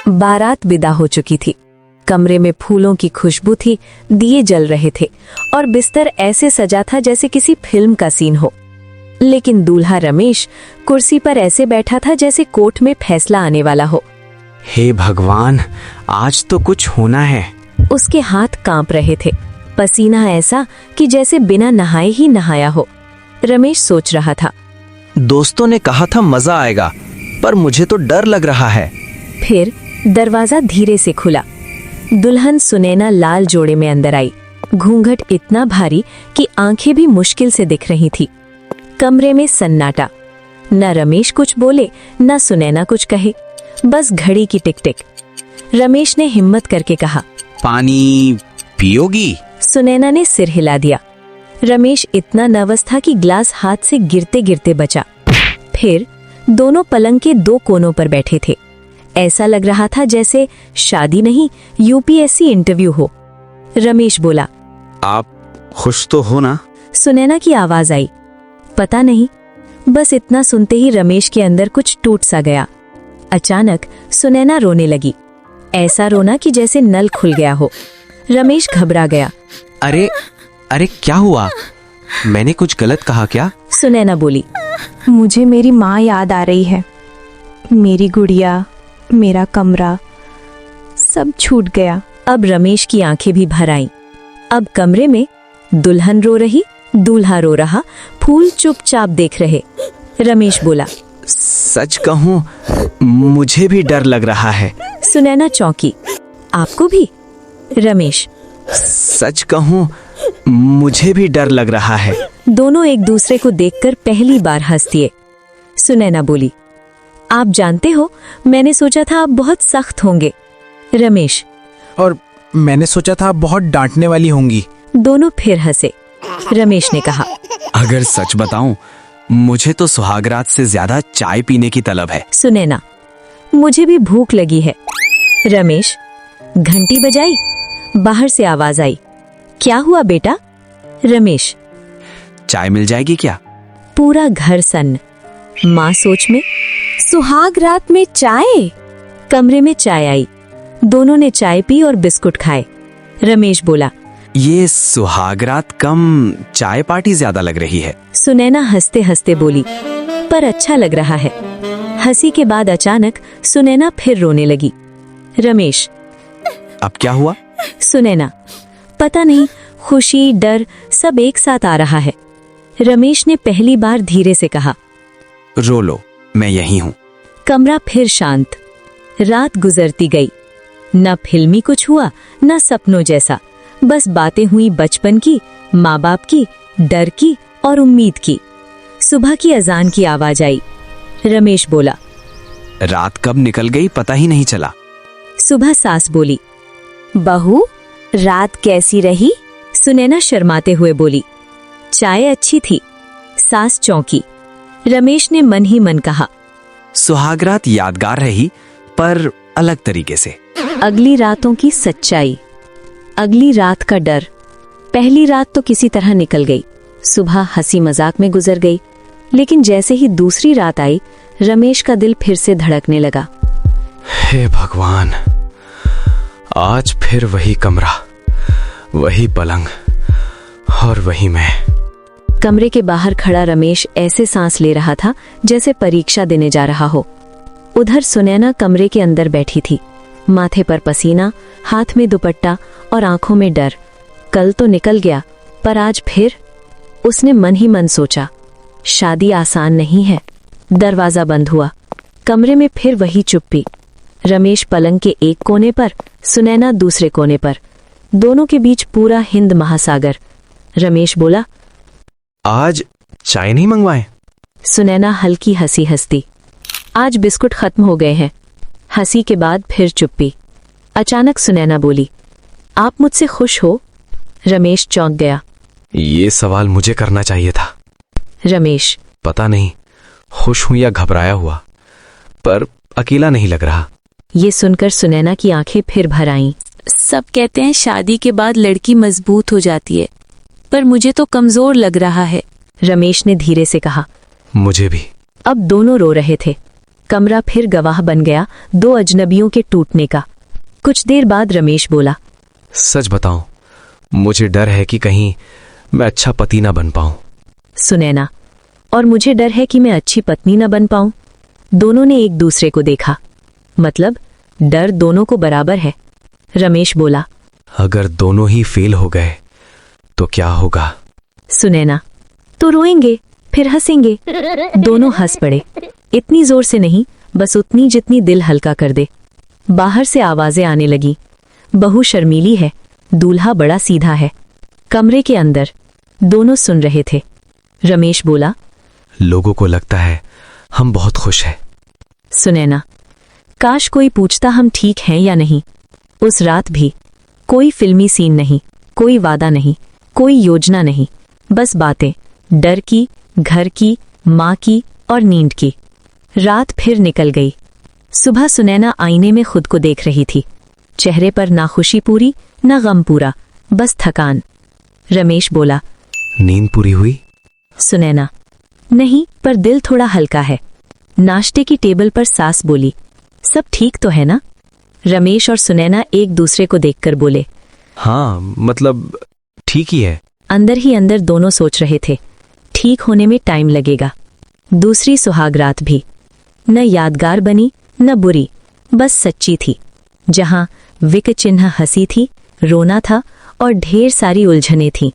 बारात विदा हो चुकी थी। कमरे में फूलों की खुशबू थी, दिए जल रहे थे और बिस्तर ऐसे सजा था जैसे किसी फिल्म का सीन हो। लेकिन दूल्हा रमेश कुर्सी पर ऐसे बैठा था जैसे कोर्ट में फैसला आने वाला हो। हे भगवान, आज तो कुछ होना है। उसके हाथ कांप रहे थे, पसीना ऐसा कि जैसे बिना नहाए ही नहाया हो। रमेश सोच रहा था, दोस्तों ने कहा था मजा आएगा, पर मुझे तो डर लग रहा है। फिर दरवाजा धीरे से खुला। दुल्हन सुनैना लाल जोड़े में अंदर आई, घूंघट इतना भारी कि आंखें भी मुश्किल से दिख रही थी। कमरे में सन्नाटा, न रमेश कुछ बोले न सुनैना कुछ कहे, बस घड़ी की टिक टिक। रमेश ने हिम्मत करके कहा, पानी पियोगी? सुनैना ने सिर हिला दिया। रमेश इतना नर्वस था कि ग्लास हाथ से गिरते गिरते बचा। फिर दोनों पलंग के दो कोनों पर बैठे थे। ऐसा लग रहा था जैसे शादी नहीं, यूपीएससी इंटरव्यू हो। रमेश बोला, आप खुश तो हो ना? सुनैना की आवाज आई। पता नहीं, बस इतना सुनते ही रमेश के अंदर कुछ टूट सा गया। अचानक सुनैना रोने लगी, ऐसा रोना कि जैसे नल खुल गया हो। रमेश घबरा गया। अरे अरे क्या हुआ? मैंने कुछ गलत कहा क्या? सुनैना बोली, मुझे मेरी माँ याद आ रही है। मेरी गुड़िया, मेरा कमरा, सब छूट गया। अब रमेश की आंखें भी भर आईं। अब कमरे में दुल्हन रो रही, दूल्हा रो रहा, फूल चुपचाप देख रहे। रमेश बोला, सच कहूं, मुझे भी डर लग रहा है। सुनैना चौंकी, आपको भी? रमेश, सच कहूं, मुझे भी डर लग रहा है। दोनों एक दूसरे को देखकर पहली बार हंस दिए। सुनैना बोली, आप जानते हो, मैंने सोचा था आप बहुत सख्त होंगे। रमेश, और मैंने सोचा था आप बहुत डांटने वाली होंगी। दोनों फिर हंसे। रमेश ने कहा, अगर सच बताऊं, मुझे तो सुहागरात से ज्यादा चाय पीने की तलब है। सुनैना, मुझे भी भूख लगी है। रमेश, घंटी बजाई, बाहर से आवाज आई, क्या हुआ बेटा? रमेश, चाय मिल जाएगी क्या? पूरा घर सन्न। माँ सोच में, सुहाग रात में चाय? कमरे में चाय आई, दोनों ने चाय पी और बिस्कुट खाए। रमेश बोला, ये सुहागरात कम चाय पार्टी ज्यादा लग रही है। सुनैना हंसते हंसते बोली, पर अच्छा लग रहा है। हंसी के बाद अचानक सुनैना फिर रोने लगी। रमेश, अब क्या हुआ? सुनैना, पता नहीं, खुशी डर सब एक साथ आ रहा है। रमेश ने पहली बार धीरे से कहा, रो लो, मैं यहीं हूँ। कमरा फिर शांत। रात गुजरती गई, न फिल्मी कुछ हुआ न सपनों जैसा, बस बातें हुई बचपन की, माँ बाप की, डर की और उम्मीद की। सुबह की अजान की आवाज आई। रमेश बोला, रात कब निकल गई पता ही नहीं चला। सुबह सास बोली, बहू रात कैसी रही? सुनैना शर्माते हुए बोली, चाय अच्छी थी। सास चौंकी। रमेश ने मन ही मन कहा, सुहागरात यादगार रही, पर अलग तरीके से। अगली रातों की सच्चाई, अगली रात का डर। पहली रात तो किसी तरह निकल गई, सुबह हंसी मजाक में गुजर गई, लेकिन जैसे ही दूसरी रात आई, रमेश का दिल फिर से धड़कने लगा। हे भगवान, आज फिर वही कमरा, वही पलंग और वही मैं। कमरे के बाहर खड़ा रमेश ऐसे सांस ले रहा था जैसे परीक्षा देने जा रहा हो। उधर सुनैना कमरे के अंदर बैठी थी, माथे पर पसीना, हाथ में दुपट्टा और आंखों में डर। कल तो निकल गया, पर आज फिर? उसने मन ही मन सोचा, शादी आसान नहीं है। दरवाजा बंद हुआ। कमरे में फिर वही चुप्पी। रमेश पलंग के एक कोने पर, सुनैना दूसरे कोने पर, दोनों के बीच पूरा हिंद महासागर। रमेश बोला, आज चाय नहीं मंगवाए? सुनैना हल्की हंसी हंसती, आज बिस्कुट खत्म हो गए हैं। हंसी के बाद फिर चुप्पी। अचानक सुनैना बोली, आप मुझसे खुश हो? रमेश चौंक गया। ये सवाल मुझे करना चाहिए था। रमेश, पता नहीं खुश हूं या घबराया हुआ, पर अकेला नहीं लग रहा। ये सुनकर सुनैना की आंखें फिर भर आईं। सब कहते हैं शादी के बाद लड़की मजबूत हो जाती है, पर मुझे तो कमजोर लग रहा है। रमेश ने धीरे से कहा, मुझे भी। अब दोनों रो रहे थे। कमरा फिर गवाह बन गया दो अजनबियों के टूटने का। कुछ देर बाद रमेश बोला, सच बताऊं, मुझे डर है कि कहीं मैं अच्छा पति ना बन पाऊं। सुनैना, और मुझे डर है कि मैं अच्छी पत्नी न बन पाऊं। दोनों ने एक दूसरे को देखा। मतलब डर दोनों को बराबर है। रमेश बोला, अगर दोनों ही फेल हो गए तो क्या होगा? सुनैना, तो रोएंगे फिर हंसेंगे। दोनों हंस पड़े, इतनी जोर से नहीं, बस उतनी जितनी दिल हल्का कर दे। बाहर से आवाजें आने लगी। बहू शर्मीली है, दूल्हा बड़ा सीधा है। कमरे के अंदर दोनों सुन रहे थे। रमेश बोला, लोगों को लगता है हम बहुत खुश हैं। सुनैना, काश कोई पूछता हम ठीक हैं या नहीं। उस रात भी कोई फिल्मी सीन नहीं, कोई वादा नहीं, कोई योजना नहीं, बस बातें, डर की, घर की, माँ की और नींद की। रात फिर निकल गई। सुबह सुनैना आईने में खुद को देख रही थी। चेहरे पर ना खुशी पूरी ना गम पूरा, बस थकान। रमेश बोला, नींद पूरी हुई? सुनैना, नहीं, पर दिल थोड़ा हल्का है। नाश्ते की टेबल पर सास बोली, सब ठीक तो है ना? रमेश और सुनैना एक दूसरे को देखकर बोले, हाँ, मतलब ठीक ही है। अंदर ही अंदर दोनों सोच रहे थे, ठीक होने में टाइम लगेगा। दूसरी सुहागरात भी न यादगार बनी न बुरी, बस सच्ची थी। जहां विक चिन्ह हंसी थी, रोना था और ढेर सारी उलझनें थीं।